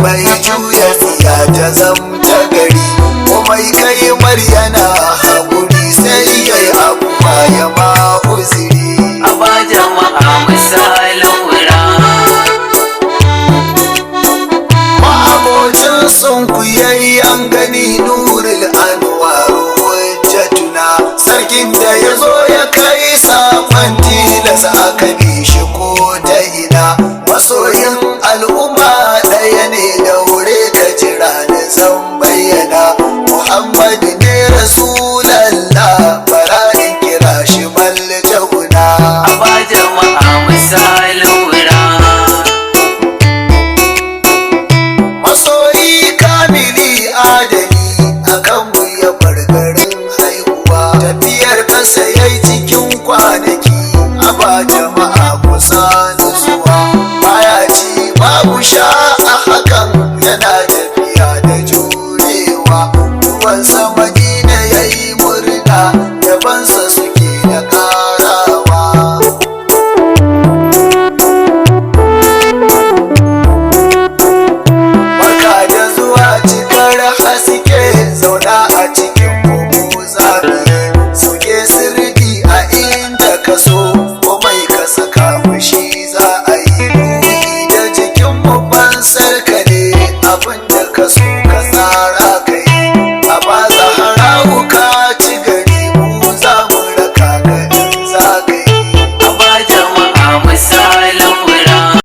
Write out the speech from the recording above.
mai juya tsiya ta zamta gari komai kai maryana haƙuri sai yayi abuwa ya ma uziri a ba jama'a misalin wura ma'abocin sun ku yayi an gani nuril anwaru hujjatuna sarkin da ya zo ya kai safan tilas aka bi shi ko ta ina masoyin al'umma ɗaya ne daure ka jira ni zan bayyana muhammadu ne rasulallah bara in kira shi maljahuna a ba jama'a misalin wura masoyi kamili adali akan mu ya bar garin haihuwa tafiyar kansa yayi cikin kwanaki a ba jama'a kusa nutsuwa baya ci babu sha